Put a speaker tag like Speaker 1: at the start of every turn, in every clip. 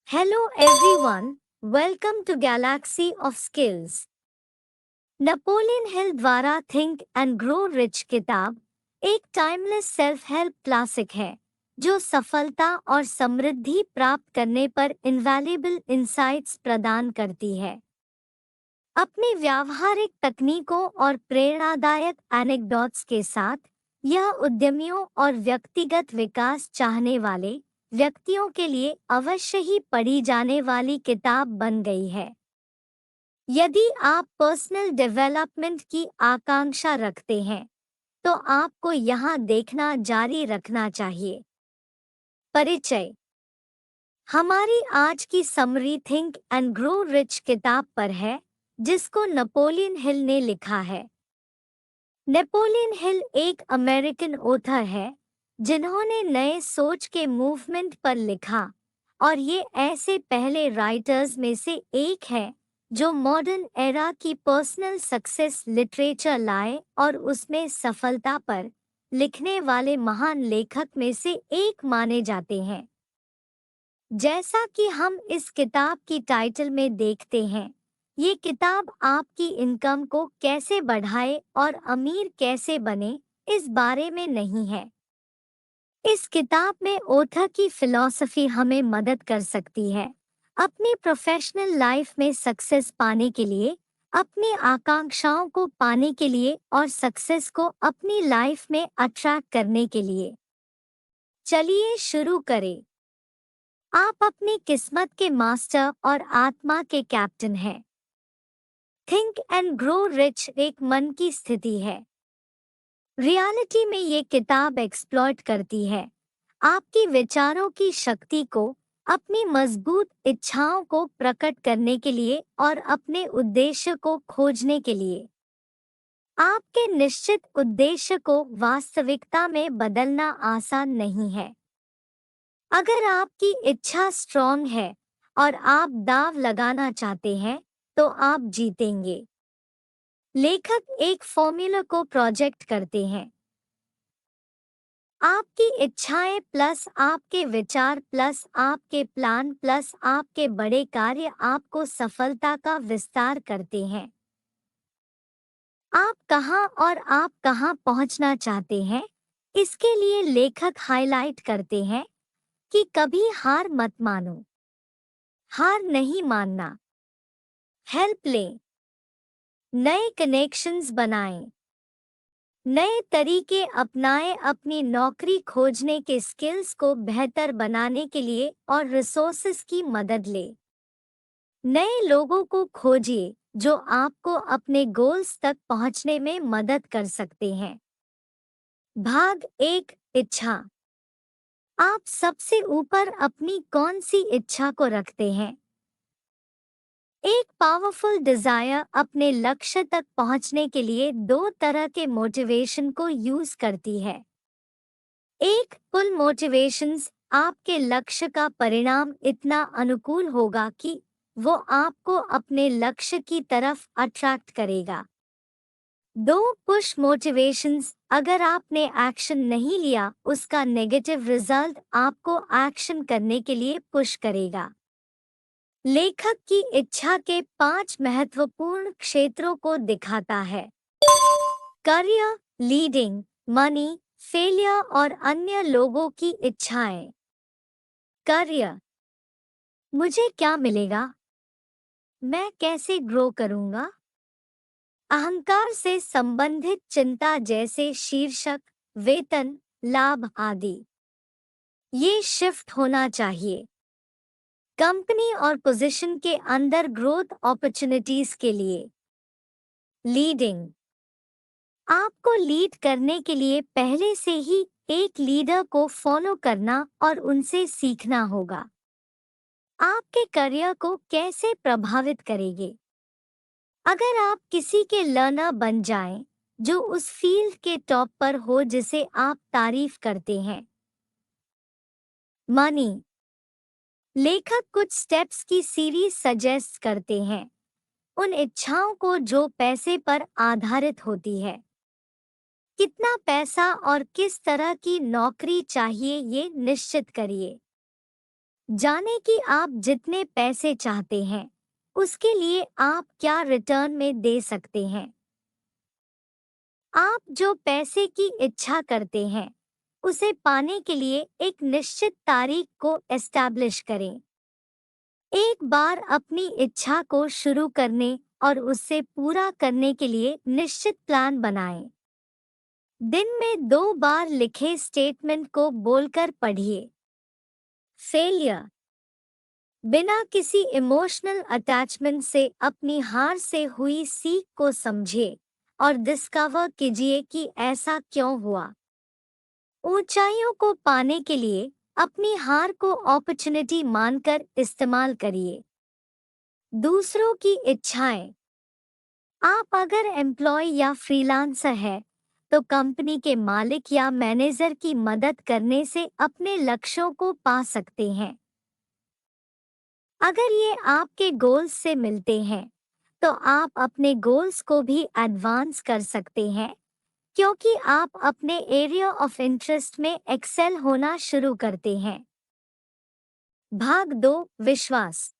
Speaker 1: Hello everyone, welcome to Galaxy of Skills. Napoleon Hill द्वारा think and grow rich किताब एक timeless self help classic है जो सफलता और समृद्धि प्राप्त करने पर इनवैल्यूएबल इंसाइट्स प्रदान करती है। अपनी व्यावहारिक तकनीकों और प्रेरणादायक एनेक्डोट्स के साथ यह उद्यमियों और व्यक्तिगत विकास चाहने वाले व्यक्तियों के लिए अवश्य ही पढ़ी जाने वाली किताब बन गई है। यदि आप पर्सनल डेवलपमेंट की आकांक्षा रखते हैं, तो आपको यहाँ देखना जारी रखना चाहिए। परिचय। हमारी आज की summary think and grow rich किताब पर है, जिसको नेपोलियन हिल ने लिखा है। नेपोलियन हिल एक अमेरिकन ऑथर है, जिन्होंने नए सोच के मूवमेंट पर लिखा, और ये ऐसे पहले राइटर्स में से एक है जो मॉडर्न एरा की पर्सनल सक्सेस लिटरेचर लाए और उसमें सफलता पर लिखने वाले महान लेखक में से एक माने जाते हैं। जैसा कि हम इस किताब की टाइटल में देखते हैं, ये किताब आपकी इनकम को कैसे बढ़ाए और अमीर कैसे बने, इस बारे में नहीं है। इस किताब में ऑथर की फिलॉसफी हमें मदद कर सकती है अपनी प्रोफेशनल लाइफ में सक्सेस पाने के लिए, अपनी आकांक्षाओं को पाने के लिए और सक्सेस को अपनी लाइफ में अट्रैक्ट करने के लिए। चलिए शुरू करें। आप अपनी किस्मत के मास्टर और आत्मा के कैप्टन हैं। थिंक एंड ग्रो रिच एक मन की स्थिति है। रियलिटी में ये किताब एक्सप्लॉइट करती है आपकी विचारों की शक्ति को अपनी मजबूत इच्छाओं को प्रकट करने के लिए और अपने उद्देश्य को खोजने के लिए। आपके निश्चित उद्देश्य को वास्तविकता में बदलना आसान नहीं है। अगर आपकी इच्छा स्ट्रॉन्ग है और आप दांव लगाना चाहते हैं, तो आप जीतेंगे। लेखक एक फॉर्मूला को प्रोजेक्ट करते हैं। आपकी इच्छाएं प्लस आपके विचार प्लस आपके प्लान प्लस आपके बड़े कार्य आपको सफलता का विस्तार करते हैं। आप कहां और आप कहां पहुंचना चाहते हैं, इसके लिए लेखक हाईलाइट करते हैं कि कभी हार मत मानो। हार नहीं मानना। हेल्प लें। नए कनेक्शंस बनाएं। नए तरीके अपनाएं। अपनी नौकरी खोजने के स्किल्स को बेहतर बनाने के लिए और रिसोर्सेज की मदद लें। नए लोगों को खोजिए जो आपको अपने गोल्स तक पहुंचने में मदद कर सकते हैं। भाग 1। इच्छा। आप सबसे ऊपर अपनी कौन सी इच्छा को रखते हैं? एक पावरफुल डिजायर अपने लक्ष्य तक पहुंचने के लिए दो तरह के मोटिवेशन को यूज करती है। एक, पुल मोटिवेशंस, आपके लक्ष्य का परिणाम इतना अनुकूल होगा कि वो आपको अपने लक्ष्य की तरफ अट्रैक्ट करेगा। दो, पुश मोटिवेशंस, अगर आपने एक्शन नहीं लिया, उसका नेगेटिव रिजल्ट आपको एक्शन करने के लिए पुश करेगा। लेखक की इच्छा के 5 महत्वपूर्ण क्षेत्रों को दिखाता है। करियर, लीडिंग, मनी, फेलियर और अन्य लोगों की इच्छाएं। करियर। मुझे क्या मिलेगा? मैं कैसे ग्रो करूंगा? अहंकार से संबंधित चिंता जैसे शीर्षक, वेतन, लाभ आदि। ये शिफ्ट होना चाहिए। कंपनी और पोजीशन के अंदर ग्रोथ अपॉर्चुनिटीज के लिए। लीडिंग। आपको लीड करने के लिए पहले से ही एक लीडर को फॉलो करना और उनसे सीखना होगा। आपके करियर को कैसे प्रभावित करेंगे? अगर आप किसी के लर्नर बन जाएं, जो उस फील्ड के टॉप पर हो जिसे आप तारीफ करते हैं। मनी। लेखक कुछ स्टेप्स की सीरीज सजेस्ट करते हैं, उन इच्छाओं को जो पैसे पर आधारित होती है। कितना पैसा और किस तरह की नौकरी चाहिए, ये निश्चित करिए। जाने कि आप जितने पैसे चाहते हैं उसके लिए आप क्या रिटर्न में दे सकते हैं। आप जो पैसे की इच्छा करते हैं उसे पाने के लिए एक निश्चित तारीख को एस्टैब्लिश करें। एक बार अपनी इच्छा को शुरू करने और उससे पूरा करने के लिए निश्चित प्लान बनाएं। दिन में 2 बार लिखे स्टेटमेंट को बोलकर पढ़िए। फेलियर। बिना किसी इमोशनल अटैचमेंट से अपनी हार से हुई सीख को समझिए और डिस्कवर कीजिए कि ऐसा क्यों हुआ। ऊंचाइयों को पाने के लिए अपनी हार को अपॉर्चुनिटी मानकर इस्तेमाल करिए। दूसरों की इच्छाएं। आप अगर एम्प्लॉय या फ्रीलांसर है तो कंपनी के मालिक या मैनेजर की मदद करने से अपने लक्ष्यों को पा सकते हैं। अगर ये आपके गोल्स से मिलते हैं तो आप अपने गोल्स को भी एडवांस कर सकते हैं क्योंकि आप अपने एरिया ऑफ इंटरेस्ट में एक्सेल होना शुरू करते हैं। भाग 2, विश्वास।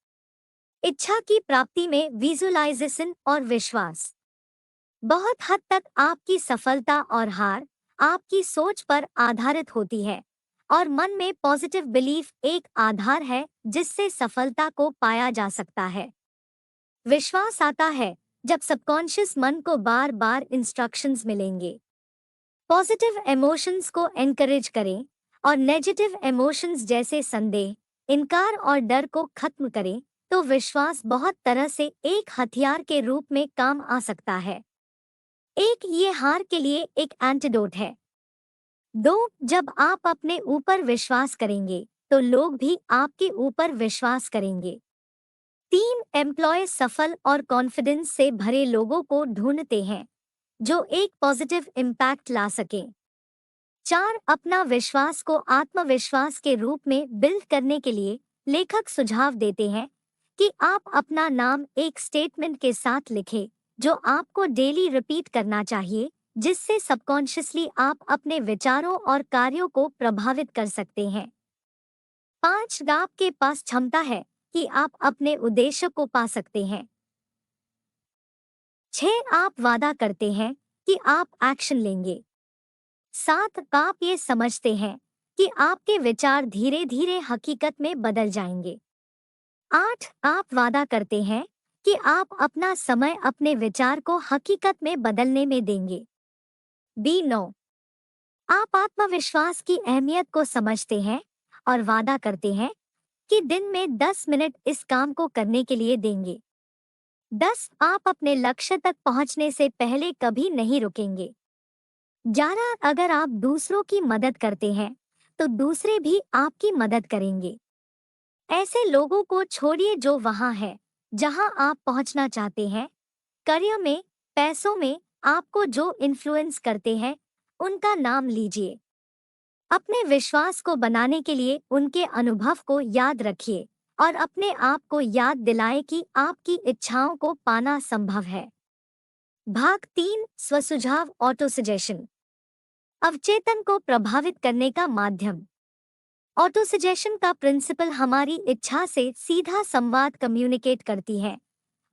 Speaker 1: इच्छा की प्राप्ति में विजुअलाइजेशन और विश्वास। बहुत हद तक आपकी सफलता और हार आपकी सोच पर आधारित होती है और मन में पॉजिटिव बिलीफ एक आधार है जिससे सफलता को पाया जा सकता है। विश्वास आता है जब सबकॉन्शियस मन को बार बार इंस्ट्रक्शंस मिलेंगे। पॉजिटिव इमोशंस को एनकरेज करें और नेगेटिव इमोशंस जैसे संदेह, इनकार और डर को खत्म करें तो विश्वास बहुत तरह से एक हथियार के रूप में काम आ सकता है। एक, ये हार के लिए एक एंटीडोट है। 2, जब आप अपने ऊपर विश्वास करेंगे तो लोग भी आपके ऊपर विश्वास करेंगे। 3, एम्प्लॉय सफल और कॉन्फिडेंस से भरे लोगों को ढूंढते हैं जो एक पॉजिटिव इम्पैक्ट ला सकें। 4, अपना विश्वास को आत्मविश्वास के रूप में बिल्ड करने के लिए लेखक सुझाव देते हैं कि आप अपना नाम एक स्टेटमेंट के साथ लिखें जो आपको डेली रिपीट करना चाहिए, जिससे सबकॉन्शियसली आप अपने विचारों और कार्यों को प्रभावित कर सकते हैं। 5, आपके पास क्षमता है कि आप अपने उद्देश्य को पा सकते हैं। 6, आप वादा करते हैं कि आप एक्शन लेंगे। 7, आप ये समझते हैं कि आपके विचार धीरे धीरे हकीकत में बदल जाएंगे। 8, आप वादा करते हैं कि आप अपना समय अपने विचार को हकीकत में बदलने में देंगे। B9, आप आत्मविश्वास की अहमियत को समझते हैं और वादा करते हैं कि दिन में 10 मिनट इस काम को करने के लिए देंगे। 10, आप अपने लक्ष्य तक पहुंचने से पहले कभी नहीं रुकेंगे। 11, अगर आप दूसरों की मदद करते हैं तो दूसरे भी आपकी मदद करेंगे। ऐसे लोगों को छोड़िए जो वहां है जहां आप पहुंचना चाहते हैं। करियर में, पैसों में आपको जो इन्फ्लुएंस करते हैं उनका नाम लीजिए। अपने विश्वास को बनाने के लिए उनके अनुभव को याद रखिए और अपने आप को याद दिलाएं कि आपकी इच्छाओं को पाना संभव है। भाग 3, स्वसुझाव ऑटो सजेशन। अवचेतन को प्रभावित करने का माध्यम। ऑटो सजेशन का प्रिंसिपल हमारी इच्छा से सीधा संवाद कम्युनिकेट करती है,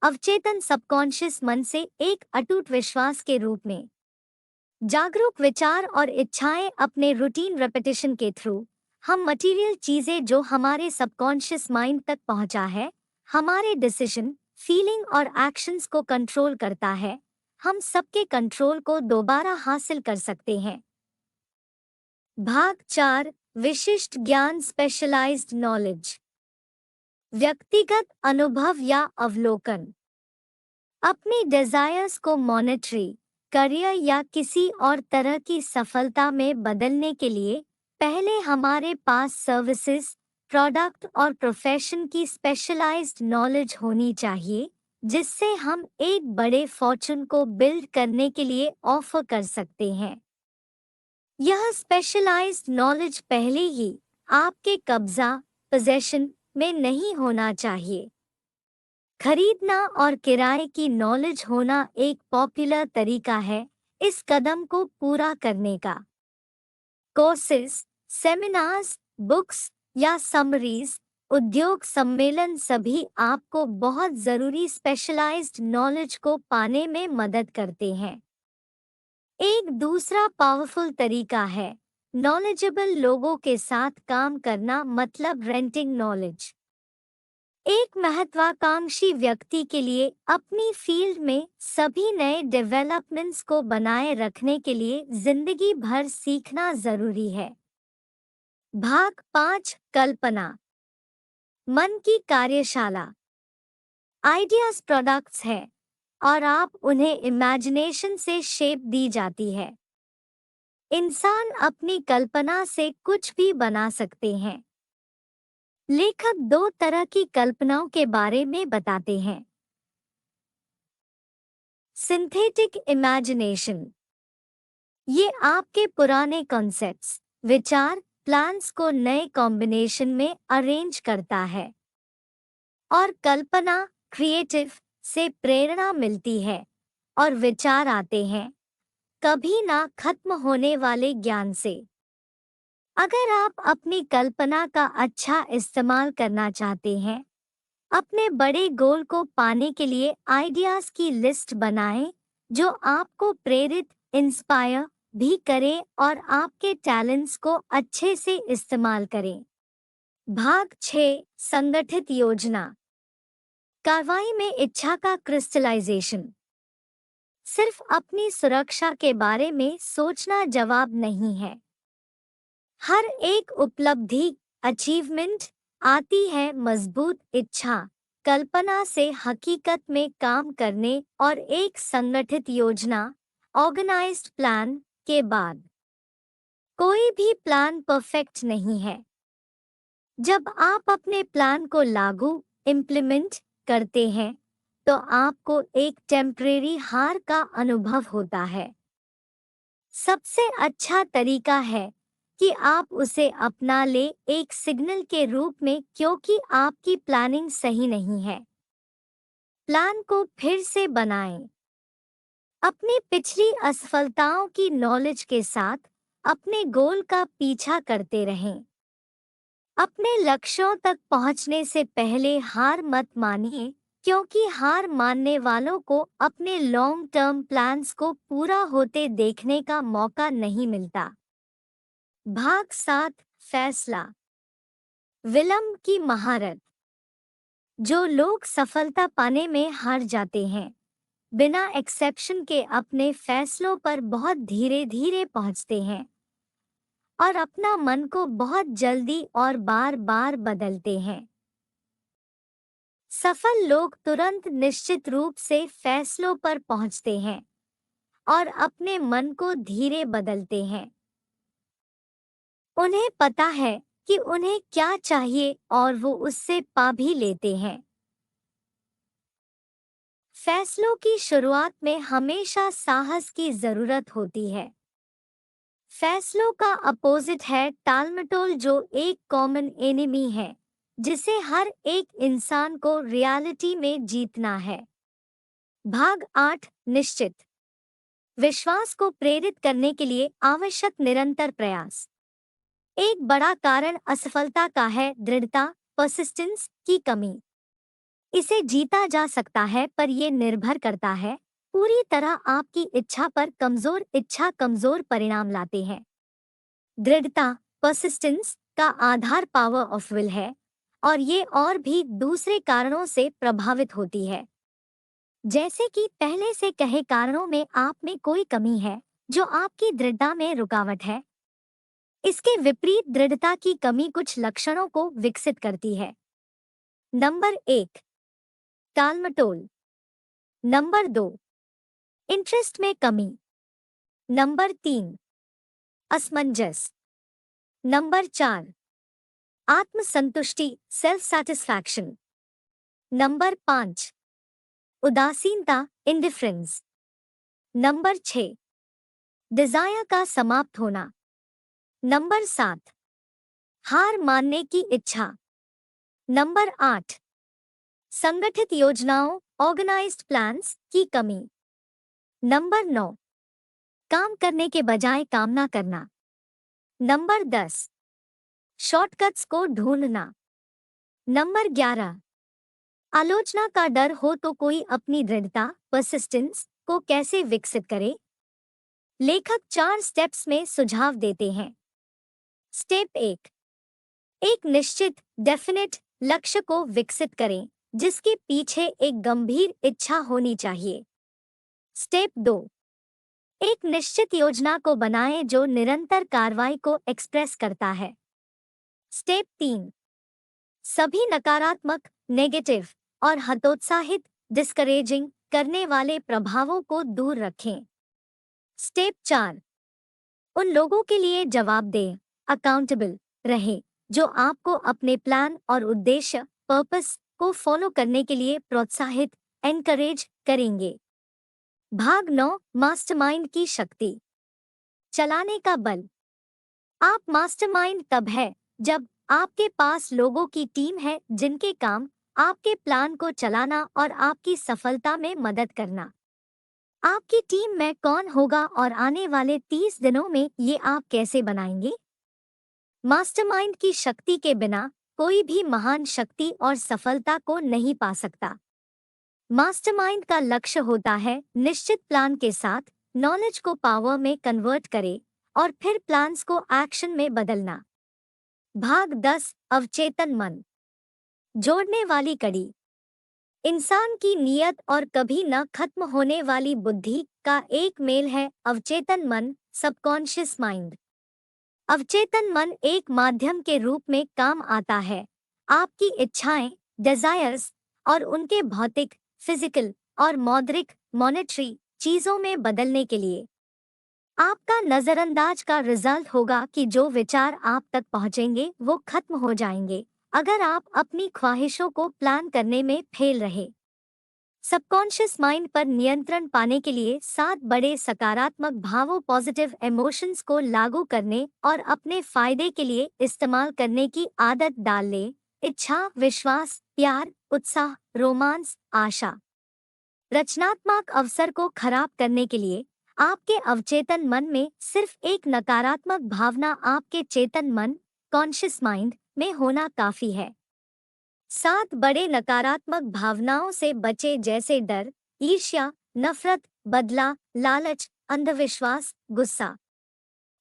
Speaker 1: अवचेतन सबकॉन्शियस मन से एक अटूट विश्वास के रूप में। जागरूक विचार और इच्छाएं अपने रूटीन रेपिटेशन के थ्रू हम मटेरियल चीजें जो हमारे सबकॉन्शियस माइंड तक पहुंचा है, हमारे डिसीजन, फीलिंग और एक्शंस को कंट्रोल करता है। हम सबके कंट्रोल को दोबारा हासिल कर सकते हैं। भाग 4, विशिष्ट ज्ञान स्पेशलाइज्ड नॉलेज। व्यक्तिगत अनुभव या अवलोकन। अपनी डिजायर्स को मॉनेटरी, करियर या किसी और तरह की सफलता में बदलने के लिए पहले हमारे पास सर्विसेज, प्रोडक्ट और प्रोफेशन की स्पेशलाइज्ड नॉलेज होनी चाहिए जिससे हम एक बड़े फॉर्चून को बिल्ड करने के लिए ऑफर कर सकते हैं। यह स्पेशलाइज्ड नॉलेज पहले ही आपके कब्जा, पोजेशन में नहीं होना चाहिए। खरीदना और किराए की नॉलेज होना एक पॉपुलर तरीका है इस कदम को पूरा करने का। कोर्सेज, सेमिनार्स, बुक्स या समरीज उद्योग सम्मेलन सभी आपको बहुत जरूरी स्पेशलाइज्ड नॉलेज को पाने में मदद करते हैं। एक दूसरा पावरफुल तरीका है नॉलेजेबल लोगों के साथ काम करना, मतलब रेंटिंग नॉलेज। एक महत्वाकांक्षी व्यक्ति के लिए अपनी फील्ड में सभी नए डेवलपमेंट्स को बनाए रखने के लिए जिंदगी भर सीखना जरूरी है। भाग 5, कल्पना। मन की कार्यशाला। आइडियाज प्रोडक्ट्स है और आप उन्हें इमेजिनेशन से शेप दी जाती है। इंसान अपनी कल्पना से कुछ भी बना सकते हैं। लेखक 2 तरह की कल्पनाओं के बारे में बताते हैं। सिंथेटिक इमेजिनेशन, ये आपके पुराने कॉन्सेप्ट्स, विचार, प्लान्स को नए कॉम्बिनेशन में अरेंज करता है। और कल्पना, क्रिएटिव, से प्रेरणा मिलती है और विचार आते हैं, कभी ना खत्म होने वाले ज्ञान से। अगर आप अपनी कल्पना का अच्छा इस्तेमाल करना चाहते हैं, अपने बड़े गोल को पाने के लिए आइडियाज की लिस्ट बनाएं जो आपको प्रेरित, इंस्पायर भी करें और आपके टैलेंट्स को अच्छे से इस्तेमाल करें। भाग 6, संगठित योजना। कार्रवाई में इच्छा का क्रिस्टलाइजेशन। सिर्फ अपनी सुरक्षा के बारे में सोचना जवाब नहीं है। हर एक उपलब्धि, अचीवमेंट आती है मजबूत इच्छा, कल्पना से हकीकत में काम करने और एक संगठित योजना, ऑर्गेनाइज्ड प्लान के बाद। कोई भी प्लान परफेक्ट नहीं है। जब आप अपने प्लान को लागू, इम्प्लीमेंट करते हैं, तो आपको एक टेम्परेरी हार का अनुभव होता है। सबसे अच्छा तरीका है कि आप उसे अपना ले, एक सिग्नल के रूप में, क्योंकि आपकी प्लानिंग सही नहीं है। प्लान को फिर से बनाएं। अपनी पिछली असफलताओं की नॉलेज के साथ अपने गोल का पीछा करते रहें। अपने लक्ष्यों तक पहुंचने से पहले हार मत मानिए, क्योंकि हार मानने वालों को अपने लॉन्ग टर्म प्लान्स को पूरा होते देखने का मौका नहीं मिलता। भाग 7, फैसला। विलंब की महारत। जो लोग सफलता पाने में हार जाते हैं, बिना एक्सेप्शन के अपने फैसलों पर बहुत धीरे धीरे पहुंचते हैं और अपना मन को बहुत जल्दी और बार बार बदलते हैं। सफल लोग तुरंत निश्चित रूप से फैसलों पर पहुंचते हैं और अपने मन को धीरे बदलते हैं। उन्हें पता है कि उन्हें क्या चाहिए और वो उससे पा भी लेते हैं। फैसलों की शुरुआत में हमेशा साहस की जरूरत होती है। फैसलों का अपोजिट है टालमटोल, जो एक कॉमन एनिमी है जिसे हर एक इंसान को रियलिटी में जीतना है। भाग 8, निश्चित। विश्वास को प्रेरित करने के लिए आवश्यक निरंतर प्रयास। एक बड़ा कारण असफलता का है दृढ़ता, परसिस्टेंस की कमी। इसे जीता जा सकता है, पर यह निर्भर करता है पूरी तरह आपकी इच्छा पर। कमजोर इच्छा कमजोर परिणाम लाते हैं। दृढ़ता, परसिस्टेंस का आधार पावर ऑफ विल है और ये और भी दूसरे कारणों से प्रभावित होती है। जैसे कि पहले से कहे कारणों में आप में कोई कमी है जो आपकी दृढ़ता में रुकावट है। इसके विपरीत दृढ़ता की कमी कुछ लक्षणों को विकसित करती है। नंबर 1, टालमटोल। नंबर 2, इंटरेस्ट में कमी। नंबर 3, असमंजस। नंबर 4, आत्मसंतुष्टि, सेल्फ सैटिस्फैक्शन। नंबर 5, उदासीनता, इंडिफरेंस। नंबर 6, डिजायर का समाप्त होना। नंबर 7, हार मानने की इच्छा। नंबर 8, संगठित योजनाओं, ऑर्गेनाइज्ड प्लान्स की कमी। नंबर 9, काम करने के बजाय कामना करना। नंबर 10, शॉर्टकट्स को ढूंढना। नंबर 11, आलोचना का डर हो तो कोई अपनी दृढ़ता परसिस्टेंस को कैसे विकसित करे? लेखक 4 स्टेप्स में सुझाव देते हैं। स्टेप 1, एक निश्चित डेफिनेट लक्ष्य को विकसित करें जिसके पीछे एक गंभीर इच्छा होनी चाहिए। स्टेप 2, एक निश्चित योजना को बनाएं जो निरंतर कार्रवाई को एक्सप्रेस करता है। स्टेप 3, सभी नकारात्मक नेगेटिव और हतोत्साहित डिस्करेजिंग करने वाले प्रभावों को दूर रखें। स्टेप 4, उन लोगों के लिए जवाबदेह अकाउंटेबल रहे जो आपको अपने प्लान और उद्देश्य पर्पस को फॉलो करने के लिए प्रोत्साहित एनकरेज करेंगे। भाग 9, मास्टरमाइंड की शक्ति, चलाने का बल। आप मास्टरमाइंड तब है जब आपके पास लोगों की टीम है जिनके काम आपके प्लान को चलाना और आपकी सफलता में मदद करना। आपकी टीम में कौन होगा और आने वाले 30 दिनों में ये आप कैसे बनाएंगे? मास्टरमाइंड की शक्ति के बिना कोई भी महान शक्ति और सफलता को नहीं पा सकता। मास्टरमाइंड का लक्ष्य होता है निश्चित प्लान के साथ नॉलेज को पावर में कन्वर्ट करे और फिर प्लान्स को एक्शन में बदलना। भाग 10, अवचेतन मन, जोड़ने वाली कड़ी। इंसान की नीयत और कभी न खत्म होने वाली बुद्धि का एक मेल है अवचेतन मन, सबकॉन्शियस माइंड। अवचेतन मन एक माध्यम के रूप में काम आता है आपकी इच्छाएं, डिजायर्स और उनके भौतिक, फिजिकल और मौद्रिक मॉनेटरी चीजों में बदलने के लिए। आपका नजरअंदाज का रिजल्ट होगा कि जो विचार आप तक पहुंचेंगे वो खत्म हो जाएंगे अगर आप अपनी ख्वाहिशों को प्लान करने में फेल रहे। सबकॉन्शियस माइंड पर नियंत्रण पाने के लिए 7 बड़े सकारात्मक भावों पॉजिटिव इमोशंस को लागू करने और अपने फायदे के लिए इस्तेमाल करने की आदत डाल लें। इच्छा, विश्वास, प्यार, उत्साह, रोमांस, आशा। रचनात्मक अवसर को खराब करने के लिए आपके अवचेतन मन में सिर्फ एक नकारात्मक भावना आपके चेतन मन कॉन्शियस माइंड में होना काफी है। 7 बड़े नकारात्मक भावनाओं से बचे जैसे डर, ईर्ष्या, नफरत, बदला, लालच, अंधविश्वास, गुस्सा।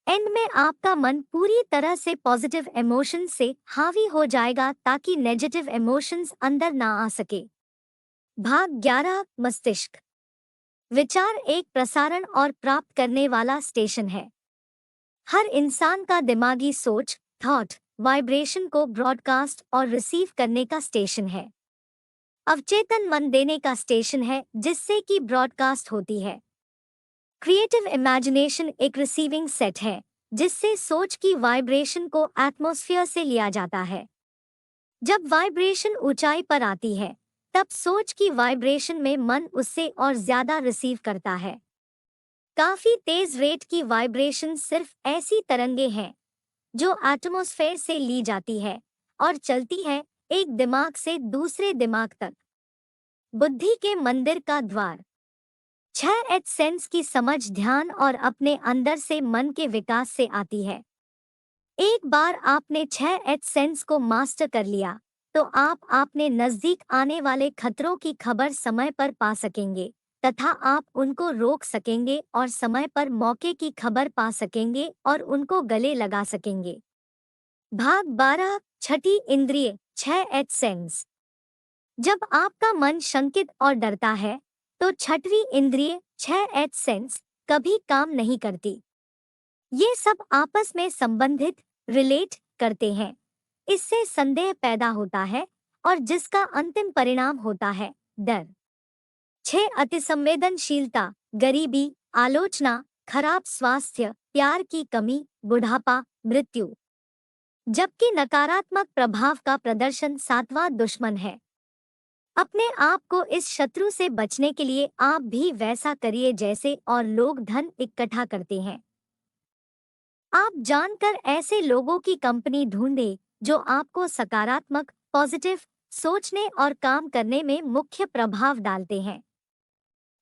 Speaker 1: एंड में आपका मन पूरी तरह से पॉजिटिव इमोशंस से हावी हो जाएगा ताकि नेगेटिव इमोशंस अंदर ना आ सके। भाग 11, मस्तिष्क, विचार एक प्रसारण और प्राप्त करने वाला स्टेशन है। हर इंसान का दिमागी सोच, थॉट, वाइब्रेशन को ब्रॉडकास्ट और रिसीव करने का स्टेशन है। अवचेतन मन देने का स्टेशन है जिससे कि ब्रॉडकास्ट होती है। क्रिएटिव इमेजिनेशन एक रिसीविंग सेट है जिससे सोच की वाइब्रेशन को एटमॉस्फेयर से लिया जाता है। जब वाइब्रेशन ऊंचाई पर आती है तब सोच की वाइब्रेशन में मन उससे और ज्यादा रिसीव करता है। काफी तेज रेट की वाइब्रेशन सिर्फ ऐसी तरंगे हैं जो एटमॉस्फेयर से ली जाती है और चलती है एक दिमाग से दूसरे दिमाग तक। बुद्धि के मंदिर का द्वार, 6 एच सेंस की समझ, ध्यान और अपने अंदर से मन के विकास से आती है। एक बार आपने 6 एच सेंस को मास्टर कर लिया तो आप अपने नजदीक आने वाले खतरों की खबर समय पर पा सकेंगे तथा आप उनको रोक सकेंगे और समय पर मौके की खबर पा सकेंगे और उनको गले लगा सकेंगे। भाग 12, छठी इंद्रिय, 6 एच सेंस। जब आपका मन शंकित और डरता है तो छठवीं इंद्रिय 6 एच सेंस कभी काम नहीं करती। ये सब आपस में संबंधित रिलेट करते हैं। इससे संदेह पैदा होता है और जिसका अंतिम परिणाम होता है डर। 6 अतिसंवेदनशीलता, गरीबी, आलोचना, खराब स्वास्थ्य, प्यार की कमी, बुढ़ापा, मृत्यु। जबकि नकारात्मक प्रभाव का प्रदर्शन 7वां दुश्मन है। अपने आप को इस शत्रु से बचने के लिए आप भी वैसा करिए जैसे और लोग धन इकट्ठा करते हैं। आप जानकर ऐसे लोगों की कंपनी ढूंढें जो आपको सकारात्मक, पॉजिटिव सोचने और काम करने में मुख्य प्रभाव डालते हैं।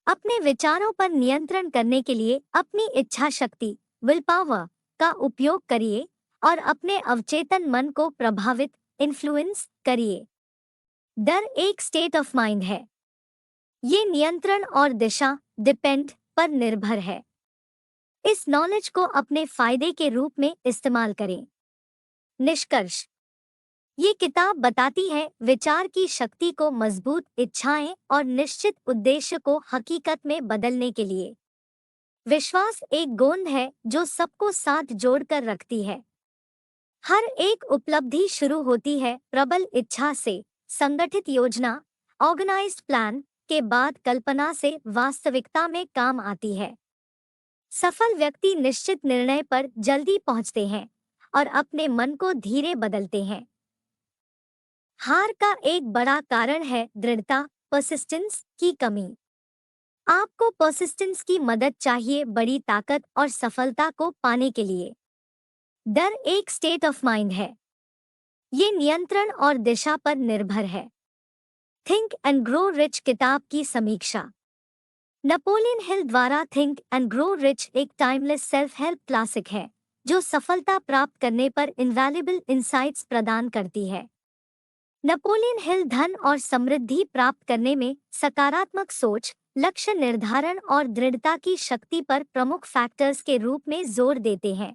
Speaker 1: अपने विचारों पर नियंत्रण करने के लिए अपनी इच्छा शक्ति, विल पावर का उपयोग करिए और अपने अवचेतन मन को प्रभावित, इन्फ्लुएंस करिए। डर एक स्टेट ऑफ माइंड है। ये नियंत्रण और दिशा डिपेंड पर निर्भर है। इस नॉलेज को अपने फायदे के रूप में इस्तेमाल करें। निष्कर्ष, ये किताब बताती है विचार की शक्ति को मजबूत इच्छाएं और निश्चित उद्देश्य को हकीकत में बदलने के लिए। विश्वास एक गोंद है जो सबको साथ जोड़कर रखती है। हर एक उपलब्धि शुरू होती है प्रबल इच्छा से, संगठित योजना ऑर्गेनाइज्ड प्लान के बाद कल्पना से वास्तविकता में काम आती है। सफल व्यक्ति निश्चित निर्णय पर जल्दी पहुंचते हैं और अपने मन को धीरे बदलते हैं। हार का एक बड़ा कारण है दृढ़ता, परसिस्टेंस की कमी। आपको परसिस्टेंस की मदद चाहिए बड़ी ताकत और सफलता को पाने के लिए। डर एक स्टेट ऑफ माइंड है। ये नियंत्रण और दिशा पर निर्भर है। थिंक एंड ग्रो रिच किताब की समीक्षा। नेपोलियन हिल द्वारा थिंक एंड ग्रो रिच एक टाइमलेस सेल्फ हेल्प क्लासिक है जो सफलता प्राप्त करने पर इनवैल्यूएबल इंसाइट्स प्रदान करती है। नेपोलियन हिल धन और समृद्धि प्राप्त करने में सकारात्मक सोच, लक्ष्य निर्धारण और दृढ़ता की शक्ति पर प्रमुख फैक्टर्स के रूप में जोर देते हैं।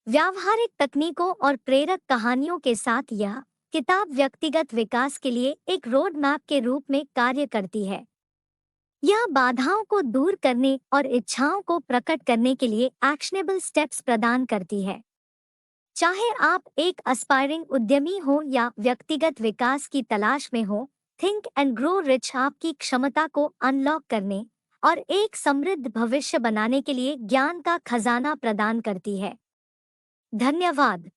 Speaker 1: व्यावहारिक तकनीकों और प्रेरक कहानियों के साथ यह किताब व्यक्तिगत विकास के लिए एक रोड मैप के रूप में कार्य करती है। यह बाधाओं को दूर करने और इच्छाओं को प्रकट करने के लिए एक्शनेबल स्टेप्स प्रदान करती है। चाहे आप एक एस्पायरिंग उद्यमी हो या व्यक्तिगत विकास की तलाश में हो, थिंक एंड ग्रो रिच आपकी क्षमता को अनलॉक करने और एक समृद्ध भविष्य बनाने के लिए ज्ञान का खजाना प्रदान करती है। धन्यवाद।